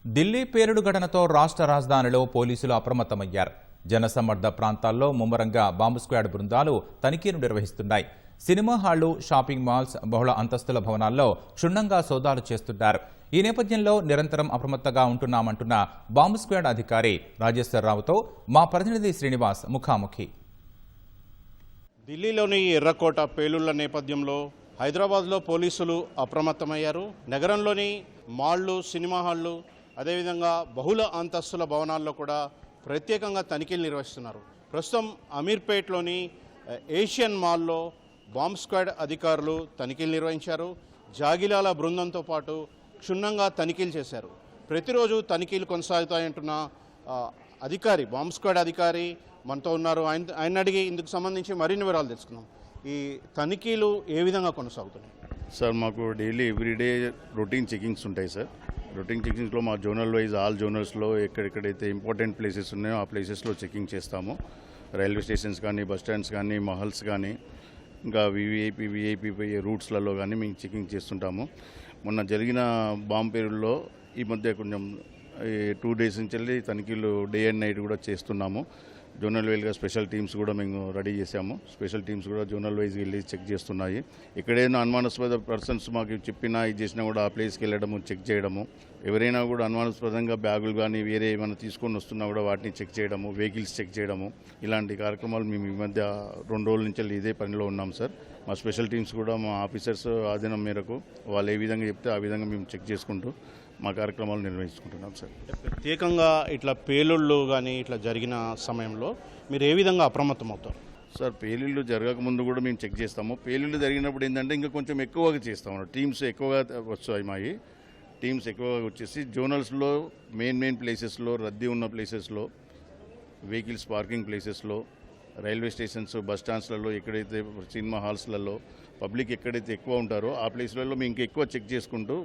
ఢిల్లీ పేలుడు ఘటనతో రాష్ట్ర రాజధానిలో పోలీసులు అప్రమత్తమయ్యారు. జనసమ్మర్ద ప్రాంతాల్లో ముమ్మరంగా బాంబు స్క్వాడ్ బృందాలు తనిఖీలు నిర్వహిస్తున్నాయి. సినిమా హాళ్లు, షాపింగ్ మాల్స్, బహుళ అంతస్తుల భవనాల్లో క్షుణ్ణంగా సోదాలు చేస్తున్నారు. ఈ నేపథ్యంలో నిరంతరం అప్రమత్తంగా ఉంటున్నామంటున్న బాంబు స్క్వాడ్ అధికారి రాజేశ్వరరావుతో మా ప్రతినిధి శ్రీనివాస్ ముఖాముఖి. ఢిల్లీలోని ఎర్రకోట పేలుళ్ల నేపథ్యంలో హైదరాబాద్లో పోలీసులు అప్రమత్తమయ్యారు. నగరంలోని మాళ్లు, సినిమా హాళ్లు, అదేవిధంగా బహుళ అంతస్తుల భవనాల్లో కూడా ప్రత్యేకంగా తనిఖీలు నిర్వహిస్తున్నారు. ప్రస్తుతం అమీర్పేట్లోని ఏషియన్ మాల్లో బాంబ్ స్క్వాడ్ అధికారులు తనిఖీలు నిర్వహించారు. జాగిలాల బృందంతో పాటు క్షుణ్ణంగా తనిఖీలు చేశారు. ప్రతిరోజు తనిఖీలు కొనసాగుతాయంటున్న అధికారి, బాంబ్ స్క్వాడ్ అధికారి మనతో ఉన్నారు. ఆయన అడిగి ఇందుకు సంబంధించి మరిన్ని వివరాలు తెలుసుకుందాం. ఈ తనిఖీలు ఏ విధంగా కొనసాగుతున్నాయి? సార్, మాకు డైలీ ఎవ్రీడే రొటీన్ చెకింగ్స్ ఉంటాయి సార్. రొటీన్ చెకింగ్స్లో మా జోనల్ వైజ్ ఆల్ జోనల్స్లో ఎక్కడెక్కడైతే ఇంపార్టెంట్ ప్లేసెస్ ఉన్నాయో ఆ ప్లేసెస్లో చెకింగ్ చేస్తాము. రైల్వే స్టేషన్స్ కానీ, బస్ స్టాండ్స్ కానీ, మహల్స్ కానీ, ఇంకా విఐపి రూట్స్లలో కానీ మేము చెకింగ్ చేస్తుంటాము. మొన్న జరిగిన బాంబు పేరుల్లో ఈ మధ్య కొంచెం 2 days నుంచి వెళ్ళి తనిఖీలు డే అండ్ నైట్ కూడా చేస్తున్నాము. జోనల్ వైజ్గా స్పెషల్ టీమ్స్ కూడా మేము రెడీ చేశాము. స్పెషల్ టీమ్స్ కూడా జోనల్ వైజ్కి వెళ్ళి చెక్ చేస్తున్నాయి. ఎక్కడైనా అనుమానాస్పద పర్సన్స్ మాకు చెప్పినా ఇది చేసినా కూడా ఆ ప్లేస్కి వెళ్ళడము, చెక్ చేయడము. ఎవరైనా కూడా అనుమానాస్పదంగా బ్యాగులు కానీ వేరే ఏమైనా తీసుకొని వస్తున్నా కూడా వాటిని చెక్ చేయడము, వెహికల్స్ చెక్ చేయడము, ఇలాంటి కార్యక్రమాలు మేము ఈ మధ్య 2 రోజుల నుంచి ఇదే పనిలో ఉన్నాం సార్. మా స్పెషల్ టీమ్స్ కూడా మా ఆఫీసర్స్ ఆధీనం మేరకు వాళ్ళు ఏ విధంగా చెప్తే ఆ విధంగా మేము చెక్ చేసుకుంటూ మా కార్యక్రమాలు నిర్వహించుకుంటున్నాం సార్. ప్రత్యేకంగా ఇట్లా పేలుళ్ళు కానీ ఇట్లా జరిగిన సమయంలో మీరు ఏ విధంగా అప్రమత్తం అవుతారు? సార్, పేలుళ్ళు జరగకముందు కూడా మేము చెక్ చేస్తాము. పేలుళ్ళు జరిగినప్పుడు ఏంటంటే ఇంకా కొంచెం ఎక్కువగా చేస్తాము. టీమ్స్ ఎక్కువగా వస్తాయి. మావి టీమ్స్ ఎక్కువగా వచ్చేసి జోనల్స్లో మెయిన్ ప్లేసెస్లో, రద్దీ ఉన్న ప్లేసెస్లో, వెహికల్స్ పార్కింగ్ ప్లేసెస్లో, రైల్వే స్టేషన్స్, బస్ స్టాండ్స్లలో, ఎక్కడైతే సినిమా హాల్స్లలో పబ్లిక్ ఎక్కడైతే ఎక్కువ ఉంటారో ఆ ప్లేస్లలో మేము ఇంకా ఎక్కువ చెక్ చేసుకుంటూ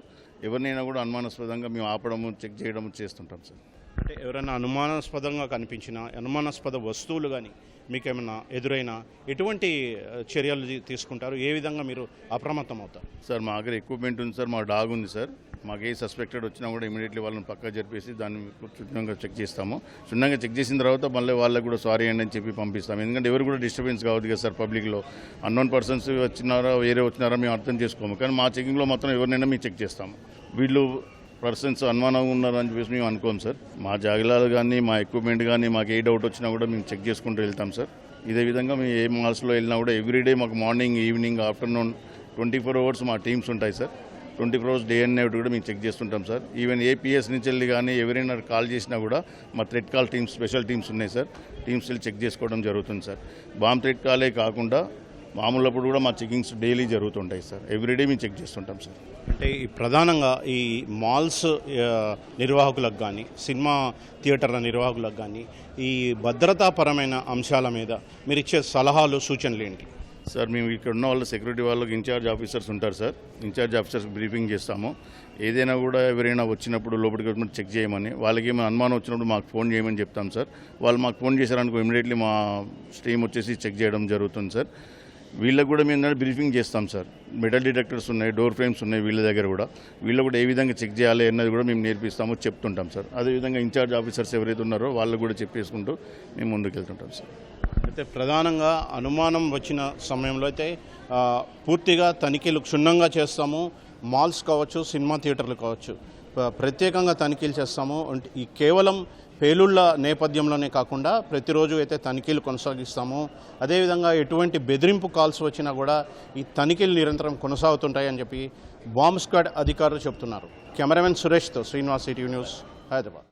ఎవరినైనా కూడా అనుమానాస్పదంగా మేము ఆపడము, చెక్ చేయడము చేస్తుంటాం సార్. అంటే ఎవరైనా అనుమానాస్పదంగా కనిపించినా, అనుమానాస్పద వస్తువులు కానీ మీకేమైనా ఎదురైనా ఎటువంటి చర్యలు తీసుకుంటారు? ఏ విధంగా మీరు అప్రమత్తం అవుతారు? సార్, మా దగ్గర ఎక్విప్మెంట్ ఉంది సార్. మా డాగ్ ఉంది సార్. మాకు ఏ సస్పెక్టెడ్ వచ్చినా కూడా ఇమీడియట్లీ వాళ్ళని పక్కా జరిపేసి దాన్ని క్షుణ్ణంగా చెక్ చేస్తాము. క్షుణ్ణంగా చెక్ చేసిన తర్వాత మళ్ళీ వాళ్ళకి కూడా సారీ అండి అని చెప్పి పంపిస్తాము. ఎందుకంటే ఎవరు కూడా డిస్టర్బెన్స్ కావద్దు కదా సార్. పబ్లిక్లో అన్నోన్ పర్సన్స్ వచ్చినారా, వేరే వచ్చినారా మేము అర్థం చేసుకోము. కానీ మా చెకింగ్లో మాత్రం ఎవరినైనా మేము చెక్ చేస్తాము. వీళ్ళు పర్సన్స్ అనుమానంగా ఉన్నారని చెప్పేసి మేము అనుకోము సార్. మా జాగిలాలు కానీ, మా ఎక్విప్మెంట్ కానీ మాకు ఏ డౌట్ వచ్చినా కూడా మేము చెక్ చేసుకుంటూ వెళ్తాం సార్. ఇదే విధంగా మేము ఏ మాల్స్లో వెళ్ళినా కూడా ఎవ్రీడే మాకు మార్నింగ్, ఈవినింగ్, ఆఫ్టర్నూన్ 24 hours మా టీమ్స్ ఉంటాయి sir. 24 hours day and night కూడా మేము చెక్ చేస్తుంటాం సార్. ఈవెన్ ఏపీఎస్ నుంచి వెళ్ళి కానీ ఎవరైనా కాల్ చేసినా కూడా మా thread call teams, special teams ఉన్నాయి సార్. టీమ్స్ వెళ్ళి చెక్ చేసుకోవడం జరుగుతుంది సార్. బాంబ్ థ్రెడ్ కాలే కాకుండా మామూలప్పుడు కూడా మా చెకింగ్స్ డైలీ జరుగుతుంటాయి సార్. ఎవ్రీడే మేము చెక్ చేస్తుంటాం సార్. అంటే ఈ ప్రధానంగా ఈ మాల్స్ నిర్వాహకులకు కానీ, సినిమా థియేటర్ల నిర్వాహకులకు కానీ ఈ భద్రతాపరమైన అంశాల మీద మీరు ఇచ్చే సలహాలు, సూచనలు ఏంటి? సార్, మేము ఇక్కడ ఉన్న వాళ్ళ సెక్యూరిటీ వాళ్ళకి ఇన్ఛార్జ్ ఆఫీసర్స్ ఉంటారు సార్. ఇన్ఛార్జ్ ఆఫీసర్స్ బ్రీఫింగ్ చేస్తాము. ఏదైనా కూడా ఎవరైనా వచ్చినప్పుడు లోపలికి వచ్చినప్పుడు చెక్ చేయమని, వాళ్ళకి ఏమైనా అనుమానం వచ్చినప్పుడు మాకు ఫోన్ చేయమని చెప్తాం సార్. వాళ్ళు మాకు ఫోన్ చేశారనుకో ఇమీడియట్లీ మా టీమ్ వచ్చేసి చెక్ చేయడం జరుగుతుంది సార్. వీళ్ళకి కూడా మేము బ్రీఫింగ్ చేస్తాం సార్. మెటల్ డిటెక్టర్స్ ఉన్నాయి, డోర్ ఫ్రేమ్స్ ఉన్నాయి వీళ్ళ దగ్గర కూడా. వీళ్ళు కూడా ఏ విధంగా చెక్ చేయాలి అన్నది కూడా మేము నేర్పిస్తాము, చెప్తుంటాం సార్. అదేవిధంగా ఇన్ఛార్జ్ ఆఫీసర్స్ ఎవరైతే ఉన్నారో వాళ్ళకు కూడా చెప్పేసుకుంటూ మేము ముందుకు వెళ్తుంటాం సార్. అయితే ప్రధానంగా అనుమానం వచ్చిన సమయంలో అయితే పూర్తిగా తనిఖీలు క్షుణ్ణంగా చేస్తాము. మాల్స్ కావచ్చు, సినిమా థియేటర్లు కావచ్చు, ప్రత్యేకంగా తనిఖీలు చేస్తాము. ఈ కేవలం పేలుళ్ల నేపథ్యంలోనే కాకుండా ప్రతిరోజు అయితే తనిఖీలు కొనసాగిస్తాము. అదేవిధంగా ఎటువంటి బెదిరింపు కాల్స్ వచ్చినా కూడా ఈ తనిఖీలు నిరంతరం కొనసాగుతుంటాయని చెప్పి బాంబ్ స్క్వాడ్ అధికారులు చెప్తున్నారు. కెమెరామెన్ సురేష్తో శ్రీనివాస్, సిటీ న్యూస్, హైదరాబాద్.